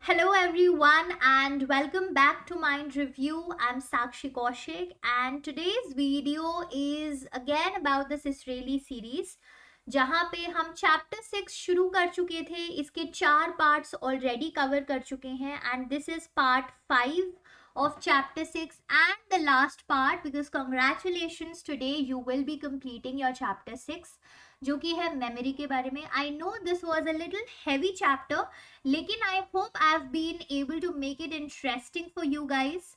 Hello everyone and welcome back to Mind Review. I'm Sakshi Kaushik and today's video is again about this Israeli series जहाँ पे हम chapter 6 शुरू कर चुके थे. इसके 4 पार्ट्स ऑलरेडी कवर कर चुके हैं and this is part 5 of chapter 6 and the last part because congratulations, today you will be completing your chapter 6 जो कि है मेमोरी के बारे में. I know this was a little heavy chapter, लेकिन I hope I have been able to make it interesting for you guys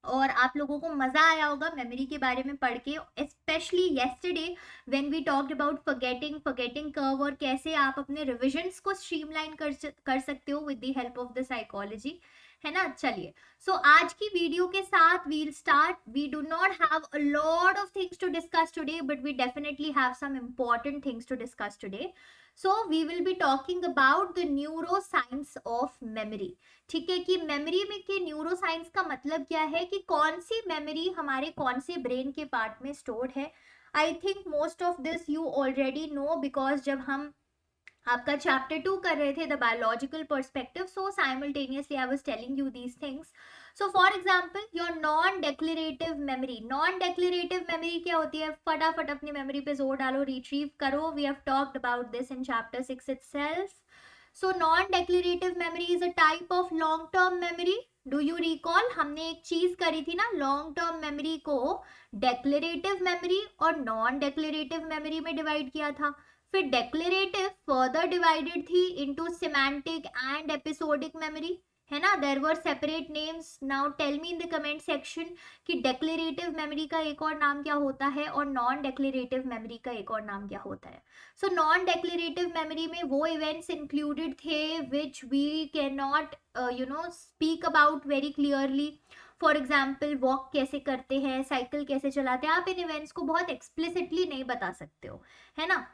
और आप लोगों को मजा आया होगा मेमोरी के बारे में पढ़ के, specially yesterday when we talked about forgetting curve और कैसे आप अपने रिविजन्स को स्ट्रीमलाइन कर सकते हो with the help of the psychology, है ना. चलिए, सो आज की वीडियो के साथ we'll start. We do not have a lot of things to discuss today but we definitely have some important things to discuss today. So we will be talking about the neuro science of memory. ठीक है, कि memory में के neuro science का मतलब क्या है, कि कौन सी मेमोरी हमारे कौन से ब्रेन के पार्ट में स्टोर्ड है. I think most of this you already know because जब हम आपका चैप्टर 2 कर रहे थे the biological perspective, so simultaneously I was telling you these things. So for example your non declarative memory. Non declarative memory क्या होती है? फटाफट अपनी मेमोरी पे जोर डालो, रिट्रीव करो. We have talked about this in chapter 6 itself. So non declarative memory is a type of long term memory. Do you recall? हमने एक चीज करी थी ना, लॉन्ग टर्म मेमोरी को डेक्लेरेटिव मेमोरी और नॉन डेक्लेरेटिव मेमोरी में डिवाइड किया था. फिर डेक्लेरेटिव फर्दर डिवाइडेड थी into semantic and episodic memory, है ना. There were separate names. Now tell me in the comment section कि डेक्लेरेटिव मेमोरी का एक और नाम क्या होता है और नॉन डेक्लेरेटिव मेमोरी का एक और नाम क्या होता है. सो नॉन डेक्लेरेटिव मेमोरी में वो इवेंट्स इंक्लूडेड थे which we can not speak about very clearly. For example walk कैसे करते हैं, साइकिल कैसे चलाते हैं, आप इन इवेंट्स को बहुत एक्सप्लिसिटली नहीं बता सकते हो, है ना.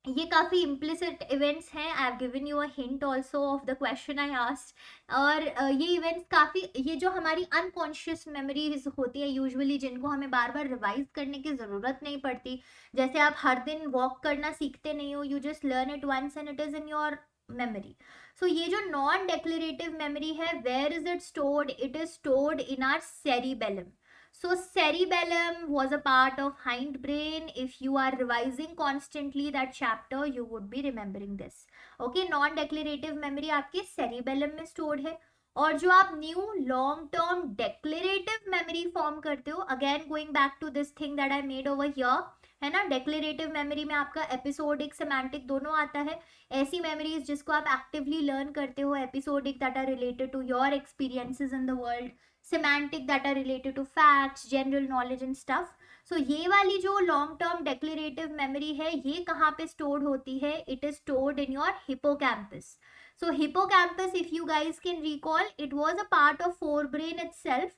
ये काफी इम्प्लिसिट इवेंट्स हैं. I have given you a hint also of the question I asked. और ये इवेंट्स काफी, ये जो हमारी अनकॉन्शियस मेमोरीज होती है यूजुअली, जिनको हमें बार बार रिवाइज करने की जरूरत नहीं पड़ती. जैसे आप हर दिन वॉक करना सीखते नहीं हो, you just learn it once and it is in your memory. So ये जो नॉन डेक्लेरेटिव मेमोरी है, where is it stored? It is stored in our cerebellum. So cerebellum was a part of hindbrain. If you are revising constantly that chapter, you would be remembering this. Okay, non-declarative memory आपके cerebellum में stored है. और जो आप new long term declarative memory form करते हो, again going back to this thing that I made over here, है ना. डेक्लेरेटिव मेमोरी में आपका एपिसोडिक सिमेंटिक दोनों आता है. ऐसी मेमोरीज जिसको आप एक्टिवली लर्न करते हो, episodic that are related to your experiences in the world, semantic that are related to facts, general knowledge and stuff. So ये वाली जो long term declarative memory है, ये कहाँ पे stored होती है? It is stored in your hippocampus. So hippocampus, if you guys can recall, it was a part of forebrain itself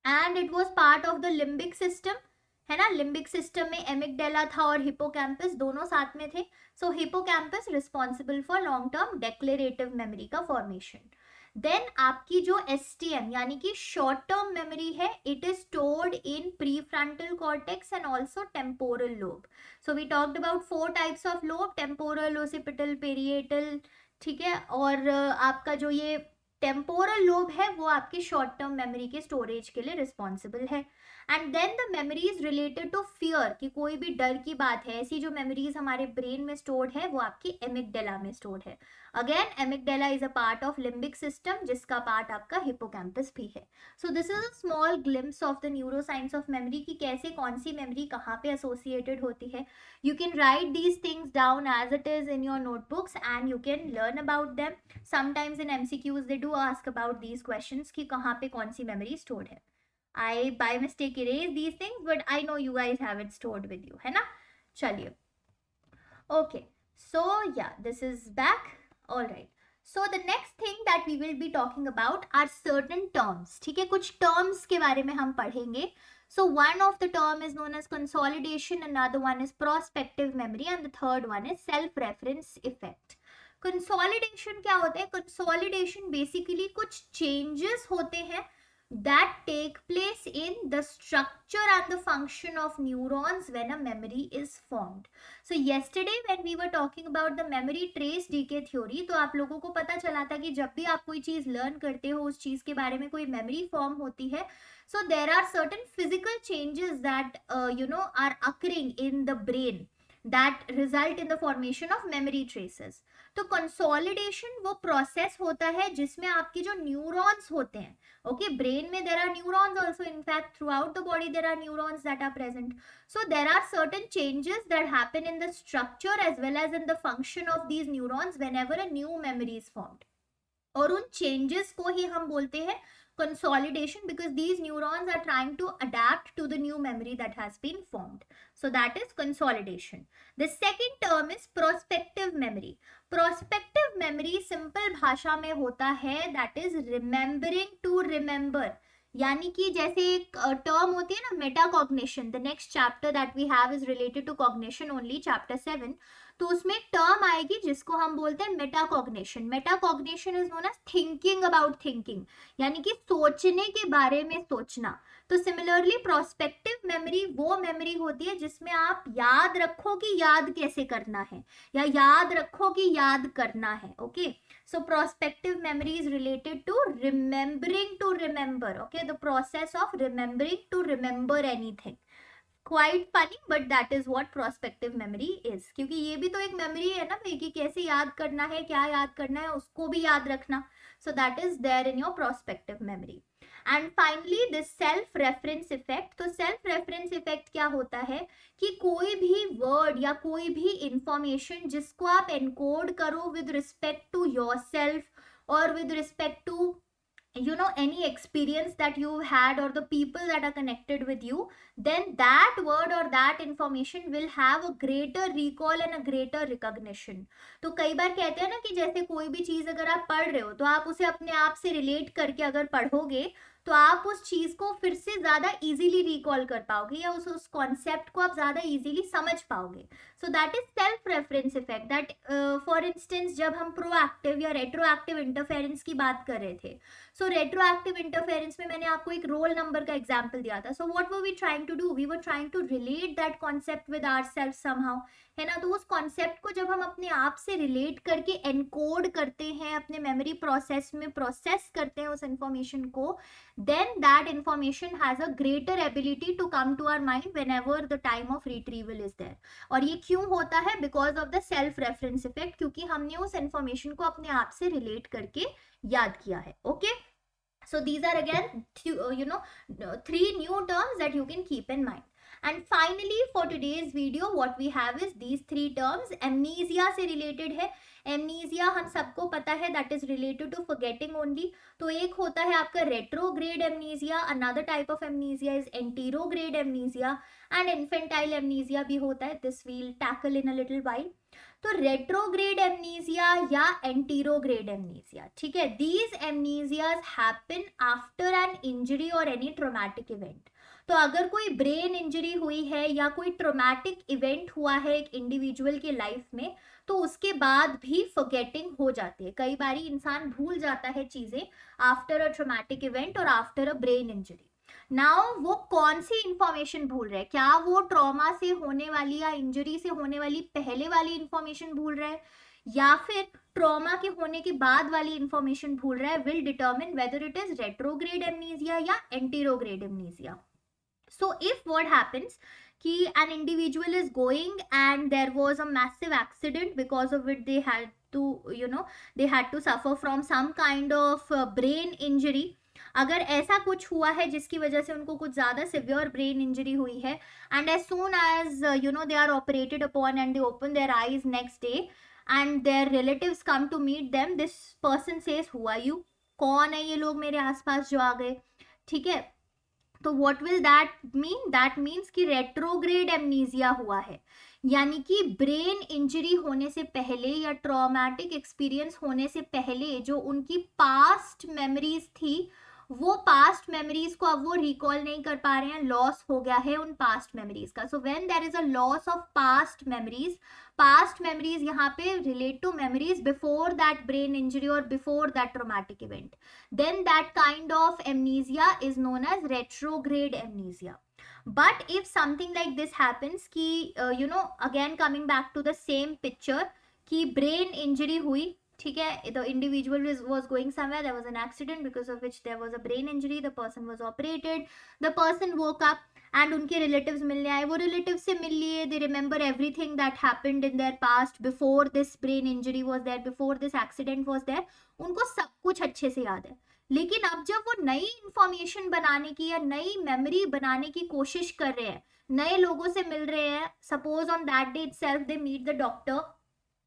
and it was part of the limbic system, है ना. Limbic system में एमिगडेला था और hippocampus दोनों साथ में थे. So hippocampus responsible for long term declarative memory का फॉर्मेशन. देन आपकी जो एसटीएम यानी कि शॉर्ट टर्म मेमोरी है, it is stored in prefrontal cortex and also temporal lobe. So we talked about 4 types of lobe, temporal, occipital, parietal, ठीक है. और आपका जो ये टेम्पोरल लोब है वो आपकी शॉर्ट टर्म मेमोरी के स्टोरेज के लिए रिस्पॉन्सिबल है. And then the memories related to fear, कि कोई भी डर की बात है, ऐसी जो मेमोरीज हमारे ब्रेन में स्टोर्ड है वो आपकी एमिगडेला में स्टोर्ड है. Again amygdala is a part of limbic system, जिसका पार्ट आपका हिपोकैम्पस भी है. So this is a small glimpse of the neuro science of memory, कि कैसे कौन सी मेमोरी कहाँ पे एसोसिएटेड होती है. You can write these things down as it is in your notebooks and you can learn about them. Sometimes in MCQs they do ask about these questions कि कहाँ पे कौन सी memory stored है. I by mistake erase these things but I know you guys have it stored with you, है ना. चलिए, okay, so yeah, this is back. All right, so the next thing that we will be talking about are certain terms. ठीक है, कुछ terms के बारे में हम पढ़ेंगे. So one of the term is known as consolidation, another one is prospective memory and the third one is self-reference effect. Consolidation क्या होता है? Consolidation basically कुछ changes होते हैं that take place in the structure and the function of neurons when a memory is formed. So yesterday when we were talking about the memory trace decay theory, तो आप लोगों को पता चला था कि जब भी आप कोई चीज लर्न करते हो, उस चीज के बारे में कोई मेमोरी फॉर्म होती है, so there are certain physical changes that are occurring in the brain that result in the formation of memory traces. तो कंसोलिडेशन वो प्रोसेस होता है जिसमें आपके जो न्यूरॉन्स होते हैं, ओके, ब्रेन में there are neurons also, in fact throughout the body there are neurons that are present. So there are certain changes that happen in the structure as well as in the function of these neurons whenever a new memory is formed. और उन changes को ही हम बोलते हैं consolidation, because these neurons are trying to adapt to the new memory that has been formed. So that is consolidation. The second term is prospective memory. Prospective memory simple भाषा में होता है that is remembering to remember. यानी कि जैसे एक term होती है ना, metacognition. The next chapter that we have is related to cognition only, chapter 7. तो उसमें एक टर्म आएगी जिसको हम बोलते हैं metacognition. Metacognition is known as thinking about thinking, यानी कि सोचने के बारे में सोचना. तो सिमिलरली प्रोस्पेक्टिव मेमोरी वो मेमोरी होती है जिसमें आप याद रखो कि याद कैसे करना है, या याद रखो कि याद करना है. Okay, so prospective memory is related to remembering to remember. Okay, the process of remembering to remember anything. Quite funny, but that is what prospective memory is. क्योंकि ये भी तो एक memory है ना भाई, कि कैसे याद करना है, क्या याद करना है, उसको भी याद रखना. So that is there in your prospective memory. And finally this self reference effect. तो self reference effect क्या होता है कि कोई भी word या कोई भी information जिसको आप encode करो with respect to yourself or with respect to any experience that you've had or the people that are connected with you, then that word or that information will have a greater recall and a greater recognition. तो कई बार कहते हैं ना कि जैसे कोई भी चीज अगर आप पढ़ रहे हो तो आप उसे अपने आप से रिलेट करके अगर पढ़ोगे तो आप उस चीज को फिर से ज्यादा इजीली रिकॉल कर पाओगे, या उस कॉन्सेप्ट को आप ज्यादा इजीली समझ पाओगे. So that is self reference effect. That for instance जब हम प्रोएक्टिव या रेट्रोएक्टिव इंटरफेरेंस की बात कर रहे थे, सो रेट्रोएक्टिव इंटरफेरेंस में मैंने आपको एक रोल नंबर का एग्जांपल दिया था. So what were we trying to do, we were trying to relate that concept with ourselves somehow, है ना. तो उस कॉन्सेप्ट को जब हम अपने आप से रिलेट करके एनकोड करते हैं, अपने मेमोरी प्रोसेस में प्रोसेस करते हैं उस इंफॉर्मेशन को, then that information has a greater ability to come to our mind whenever the time of retrieval is there. और ये क्यों होता है? Because of the self reference effect, क्योंकि हमने उस information को अपने आप से relate करके याद किया है. Okay, so these are again three new terms that you can keep in mind. And finally for today's video what we have is these three terms. Amnesia से related है. एमनीजिया हम सबको पता है that is related to forgetting only. तो एक होता है आपका retrograde amnesia, another type of amnesia is anterograde amnesia, and infantile amnesia भी होता है. This we'll tackle in a little while. तो रेट्रोग्रेड एमनीजिया या एंटीरोग्रेड एमनीजिया, ठीक है, these amnesias happen after an injury और एनी ट्रॉमेटिक इवेंट. तो अगर कोई ब्रेन इंजरी हुई है या कोई ट्रॉमेटिक इवेंट हुआ है एक इंडिविजुअल के लाइफ में, तो उसके बाद भी फॉरगेटिंग हो जाती है. कई बारी इंसान भूल जाता है चीजें आफ्टर अ ट्रॉमेटिक इवेंट और after a brain injury. Now वो कौन सी इंफॉर्मेशन भूल रहा है? क्या वो ट्रॉमा से होने वाली या इंजरी से होने वाली पहले वाली इंफॉर्मेशन भूल रहा है, या फिर ट्रॉमा के होने के बाद वाली इंफॉर्मेशन भूल रहा है, will determine whether it is retrograde amnesia या anterograde amnesia. So if what happens कि an individual is going and there was a massive accident because of which they had to suffer from some kind of brain injury. अगर ऐसा कुछ हुआ है जिसकी वजह से उनको कुछ ज़्यादा सिवियर ब्रेन इंजरी हुई है, and as soon as they are operated upon and they open their eyes next day and their relatives come to meet them, this person says who are you, कौन है ये लोग मेरे आसपास जो आ गए, ठीक है. तो what will that mean? That means कि रेट्रोग्रेड एमनीजिया हुआ है, यानी कि ब्रेन इंजरी होने से पहले या ट्रॉमेटिक एक्सपीरियंस होने से पहले जो उनकी पास्ट मेमोरीज थी वो पास्ट मेमोरीज को अब वो रिकॉल नहीं कर पा रहे हैं, लॉस हो गया है उन पास्ट मेमोरीज का. So when there is a loss of past memories यहाँ पे relate to memories before that brain injury और before that traumatic event, then that kind of amnesia is known as retrograde amnesia. But if something like this happens कि again coming back to the same picture कि brain injury हुई, ठीक है, the individual was going somewhere, there was an accident because of which there was a brain injury, the person was operated, the person woke up and उनके relatives मिलने आए, वो relatives से मिल लिए, they remember everything that happened in their past before this brain injury was there, before this accident was there, उनको सब कुछ अच्छे से याद है. लेकिन अब जब वो नई इंफॉर्मेशन बनाने की या नई मेमोरी बनाने की कोशिश कर रहे हैं, नए लोगों से मिल रहे हैं, suppose on that day itself they meet the doctor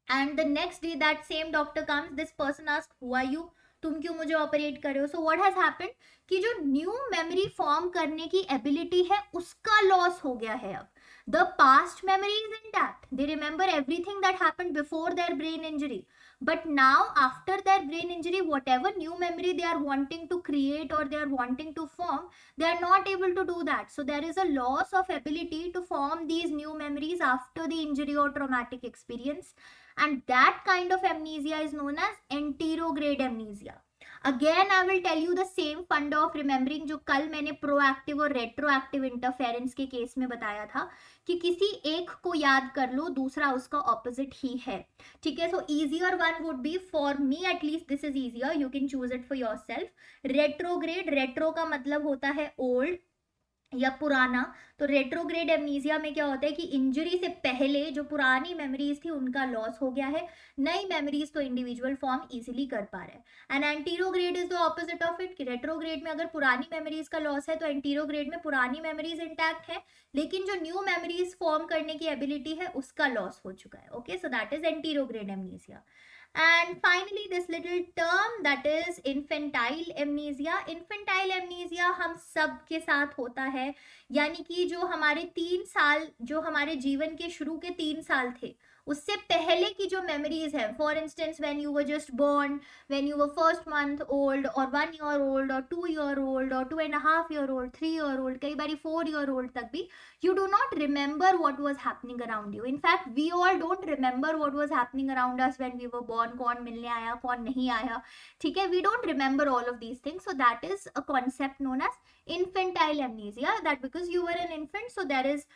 and the next day that same doctor comes, this person asks who are you, तुम क्यों मुझे ऑपरेट कर रहे हो. सो व्हाट हैज हैपेंड कि जो न्यू मेमोरी फॉर्म करने की एबिलिटी है उसका लॉस हो गया है. अब the past memory is intact, they remember everything that happened before their brain injury, but now after their brain injury whatever new memory they are wanting to create or they are wanting to form, they are not able to do that. So there is a loss of ability to form these new memories after the injury or traumatic experience, and that kind of amnesia is known as anterograde amnesia. Again I will tell you the same fund of remembering जो कल मैंने proactive और retroactive interference के case में बताया था कि किसी एक को याद कर लो, दूसरा उसका ऑपोजिट ही है. ठीक है, so easier one would be, for me at least this is easier, you can choose it for yourself. Retrograde, retro का मतलब होता है ओल्ड या पुराना. तो रेट्रोग्रेड एमनीजिया में क्या होता है कि इंजरी से पहले जो पुरानी मेमोरीज थी उनका लॉस हो गया है, नई मेमोरीज तो इंडिविजुअल फॉर्म इजीली कर पा रहे हैं. And anterograde is the opposite of it कि रेट्रोग्रेड में अगर पुरानी मेमोरीज का लॉस है तो एंटीरोग्रेड में पुरानी मेमोरीज इंटैक्ट है लेकिन जो न्यू मेमोरीज फॉर्म करने की एबिलिटी है उसका लॉस हो चुका है. Okay, so that is anterograde amnesia. And finally this little term that is infantile amnesia. Infantile amnesia हम सब के साथ होता है, यानी कि जो हमारे 3 साल, जो हमारे जीवन के शुरू के 3 साल थे उससे पहले की जो मेमोरीज है, for instance when you were just born, when you were first month old और 1 ईयर ओल्ड और 2 ईयर ओल्ड और 2.5 ईयर ओल्ड, 3 ईयर ओल्ड, कई बार 4 ईयर ओल्ड तक भी you do not remember what was happening around you. In fact we all don't remember what was happening around us when we were born. कौन मिलने आया, कौन नहीं आया, ठीक है, we don't remember all of these things. So that is a concept known as infantile amnesia, that because you were an infant so there is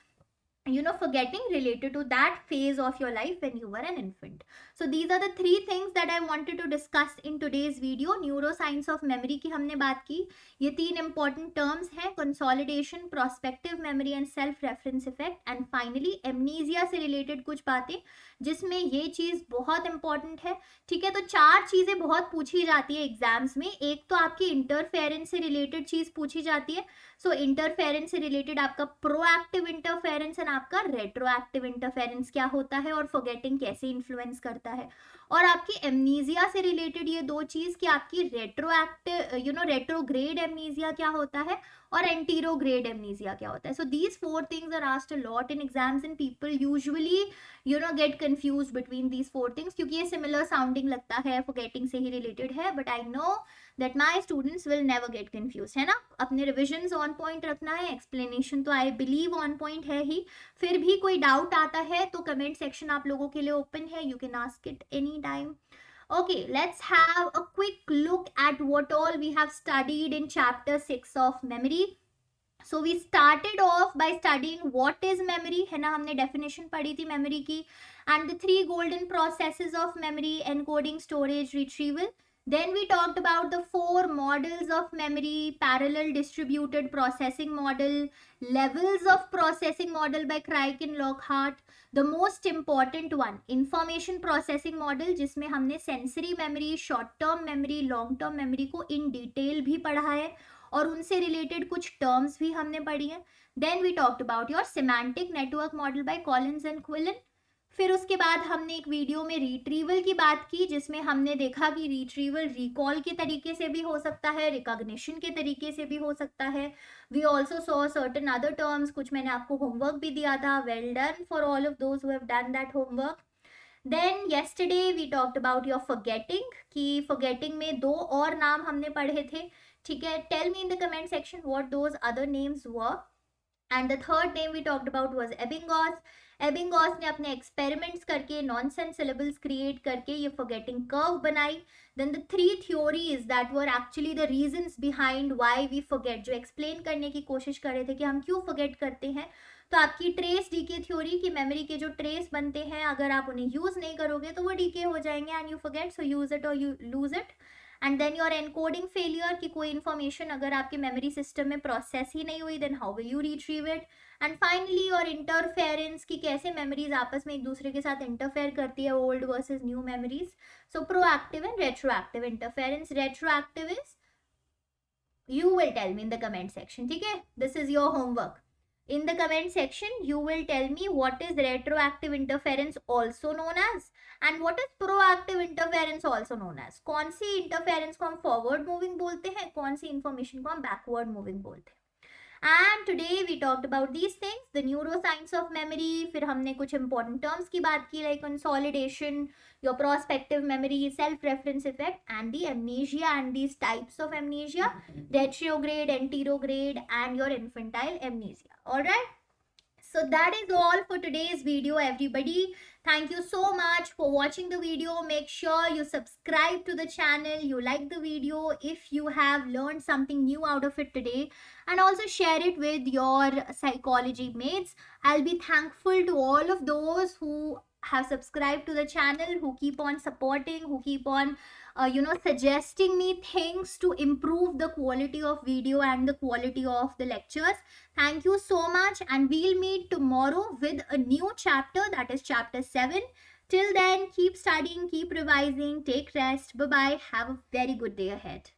forgetting related to that phase of your life when you were an infant. So these are the 3 things that I wanted to discuss in today's video. Neuroscience of memory की हमने बात की, ये 3 important terms हैं, consolidation, prospective memory and self reference effect, and finally amnesia से related कुछ बातें जिसमें ये चीज बहुत इंपॉर्टेंट है. ठीक है, तो 4 चीजें बहुत पूछी जाती है एग्जाम्स में. एक तो आपकी इंटरफेरेंस से रिलेटेड चीज पूछी जाती है. सो इंटरफेरेंस से रिलेटेड आपका प्रोएक्टिव इंटरफेरेंस एंड आपका रेट्रोएक्टिव इंटरफेरेंस क्या होता है और फॉरगेटिंग कैसे इन्फ्लुएंस करता है. और आपकी एमनीजिया से रिलेटेड ये 2 चीज कि आपकी रेट्रोएक्टिव रेट्रोग्रेड एमनीजिया क्या होता है और एंटीरोग्रेड एमनीजिया क्या होता है. So these 4 things are asked a lot in exams and people usually get confused between these 4 things क्योंकि ये सिमिलर साउंडिंग लगता है, फॉरगेटिंग से ही रिलेटेड है. But I know that my students will never get confused, है ना. अपने रिविजन्स ऑन पॉइंट रखना है, एक्सप्लेनेशन तो आई बिलीव ऑन पॉइंट है ही. फिर भी कोई डाउट आता है तो कमेंट सेक्शन आप लोगों के लिए ओपन है, you can ask it any time. Okay, let's have a quick look at what all we have studied in chapter 6 of memory. So we started off by studying what is memory, है ना, हमने definition पढ़ी थी memory की, and the 3 golden processes of memory: encoding, storage, retrieval. Then we talked about the 4 models of memory: parallel distributed processing model, levels of processing model by Craig and Lockhart. The most important one, information processing model, जिसमें हमने sensory memory, short term memory, long term memory को in detail भी पढ़ा है और उनसे related कुछ terms भी हमने पढ़ी हैं. Then we talked about your semantic network model by Collins and Quillen. फिर उसके बाद हमने एक वीडियो में रिट्रीवल की बात की जिसमें हमने देखा कि रिट्रीवल रिकॉल के तरीके से भी हो सकता है, रिकॉग्निशन के तरीके से भी हो सकता है. We also saw certain other terms, कुछ मैंने आपको होमवर्क भी दिया था. Well done for all of those who have done that homework. Then yesterday we talked about your forgetting कि forgetting में 2 और नाम हमने पढ़े थे ठीक है, tell me in the comment section what those other names were. And the third name we talked about was Ebbinghaus. Ebbinghaus ने अपने एक्सपेरिमेंट्स करके नॉनसेंस सिलेबल्स क्रिएट करके ये फॉरगेटिंग कर्व बनाई. Then the three theories that were actually the reasons behind why we forget, जो explain करने की कोशिश कर रहे थे कि हम क्यों फॉरगेट करते हैं. तो आपकी ट्रेस डीके थ्योरी की मेमोरी के जो ट्रेस बनते हैं अगर आप उन्हें यूज नहीं करोगे तो वो डीके हो जाएंगे and you forget, so use it or you lose it. And then your encoding failure, की कोई इन्फॉर्मेशन अगर आपके मेमोरी सिस्टम में प्रोसेस ही नहीं हुई then how will you retrieve it. And finally your interference, की कैसे मेमोरीज आपस में एक दूसरे के साथ इंटरफेयर करती है, old versus new memories. So proactive and retroactive interference. Retroactive is, you will tell me in the comment section, ठीक है, this is your homework. In the comment section you will tell me what is retroactive interference also known as and what is proactive interference also known as. कौन सी interference को हम forward moving बोलते हैं, कौन सी information को हम backward moving बोलते हैं. And today we talked about these things, the neuroscience of memory. फिर हमने कुछ important terms की बात की like consolidation, your prospective memory, self-reference effect, and the amnesia and these types of amnesia, retrograde, anterograde, and your infantile amnesia. All right. So that is all for today's video, everybody. Thank you so much for watching the video. Make sure you subscribe to the channel, you like the video if you have learned something new out of it today, and also share it with your psychology mates. I'll be thankful to all of those who have subscribed to the channel, who keep on supporting, who keep on suggesting me things to improve the quality of video and the quality of the lectures. Thank you so much, and we'll meet tomorrow with a new chapter, that is chapter 7. Till then, keep studying, keep revising, take rest. Bye bye. Have a very good day ahead.